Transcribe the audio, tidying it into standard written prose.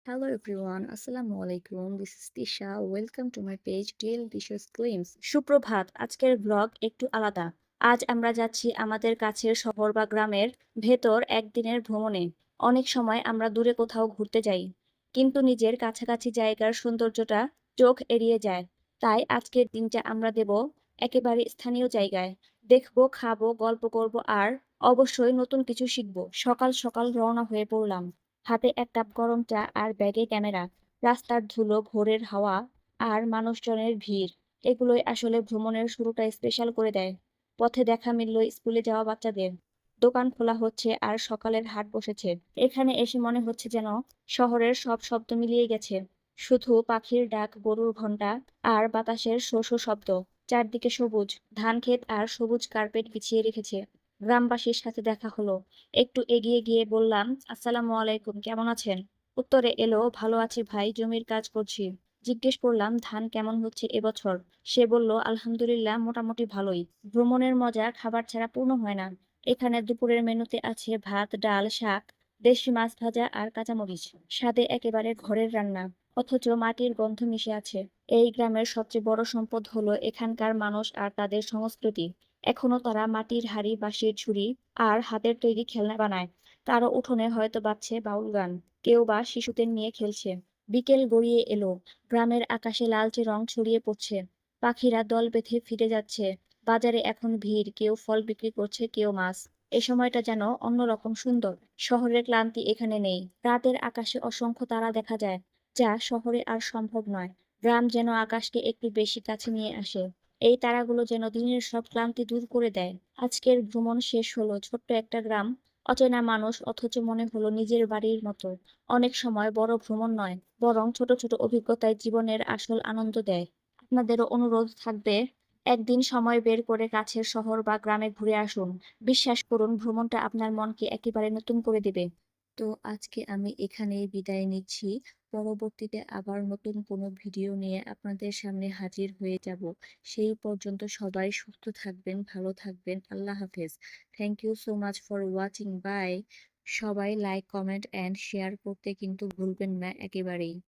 Hello everyone, Assalamu alaikum. This is Tisha. Welcome to my page Delicious Claims. সুপ্রভাত। আজকের blog একটু আলাদা। আজ আমরা যাচ্ছি আমাদের কাছের শহর বা গ্রামের ভেতর একদিনের ভ্রমণে। অনেক সময় আমরা দূরে কোথাও ঘুরতে যাই, কিন্তু নিজের কাছাকাছি জায়গার সৌন্দর্যটা চোখ এড়িয়ে যায়। তাই আজকের দিনটা আমরা দেব একেবারে স্থানীয় জায়গায়। দেখবো, খাবো, গল্প করব আর অবশ্যই নতুন কিছু শিখবো। সকাল সকাল রওনা হয়ে পড়লাম। হাতে এক কাপ গরম চা আর ব্যাগে ক্যামেরা। রাস্তার ধুলো, ভোরের হাওয়া আর মানুষজনের ভিড়, এগুলোই আসলে ভ্রমণের শুরুটা স্পেশাল করে দেয়। পথে দেখা মিলল স্কুলে যাওয়া বাচ্চাদের। দোকান খোলা হচ্ছে আর সকালের হাট বসেছে। এখানে এসে মনে হচ্ছে যেন শহরের সব শব্দ মিলিয়ে গেছে। শুধু পাখির ডাক, গরুর ঘন্টা আর বাতাসের শো শো শব্দ। চারদিকে সবুজ ধান ক্ষেত আর সবুজ কার্পেট বিছিয়ে রেখেছে। গ্রামবাসীর সাথে দেখা হলো। একটু এগিয়ে গিয়ে বললাম, আসসালামু আলাইকুম, কেমন আছেন? উত্তরে এলো, ভালো আছি ভাই, জমির কাজ করছি। জিজ্ঞেস করলাম, ধান কেমন হচ্ছে এবছর? সে বলল, আলহামদুলিল্লাহ, মোটামুটি ভালোই। ভ্রমণের মজা খাবার ছাড়া পূর্ণ হয় না। এখানে দুপুরের মেনুতে আছে ভাত, ডাল, শাক, দেশি মাছ ভাজা আর কাঁচামরিচ। স্বাদে একেবারে ঘরের রান্না, অথচ মাটির গন্ধ মিশে আছে। এই গ্রামের সবচেয়ে বড় সম্পদ হলো এখানকার মানুষ আর তাদের সংস্কৃতি। এখনো তারা মাটির হাঁড়ি, বাঁশের ঝুড়ি আর হাতের তৈরি খেলনা বানায়। কারো উঠোনে হয়তো বাজছে বাউল গান, কেউ বা শিশুদের নিয়ে খেলছে। বিকেল গড়িয়ে এলো। গ্রামের আকাশে লালচে রং ছড়িয়ে পড়ছে। পাখিরা দল বেঁধে ফিরে যাচ্ছে। বাজারে এখন ভিড়, কেউ ফল বিক্রি করছে, কেউ মাছ। এ সময়টা যেন অন্যরকম সুন্দর। শহরের ক্লান্তি এখানে নেই। রাতের আকাশে অসংখ্য তারা দেখা যায়, যা শহরে আর সম্ভব নয়। গ্রাম যেন আকাশকে একটু বেশি কাছে নিয়ে আসে। এই তারাগুলো যেন দিনের সব ক্লান্তি দূর করে দেয়। আজকের ভ্রমণ শেষ হলো। ছোট্ট একটা গ্রাম, অচেনা মানুষ, অথচ মনে হলো নিজের বাড়ির মতো। অনেক সময় বড় ভ্রমণ নয়, বরং ছোট ছোট অভিজ্ঞতায় জীবনের আসল আনন্দ দেয়। আপনাদেরও অনুরোধ থাকবে, একদিন সময় বের করে কাছের শহর বা গ্রামে ঘুরে আসুন। বিশ্বাস করুন, ভ্রমণটা আপনার মনকে একেবারে নতুন করে দিবে। তো আজকে আমি এখানেই বিদায় নিচ্ছি। পরবর্তীতে আবার নতুন কোনো ভিডিও নিয়ে আপনাদের সামনে হাজির হয়ে যাব। সেই পর্যন্ত সবাই সুস্থ থাকবেন, ভালো থাকবেন। আল্লাহ হাফেজ। Thank you so much for watching. Bye. সবাই লাইক, কমেন্ট অ্যান্ড শেয়ার করতে কিন্তু ভুলবেন না একেবারেই।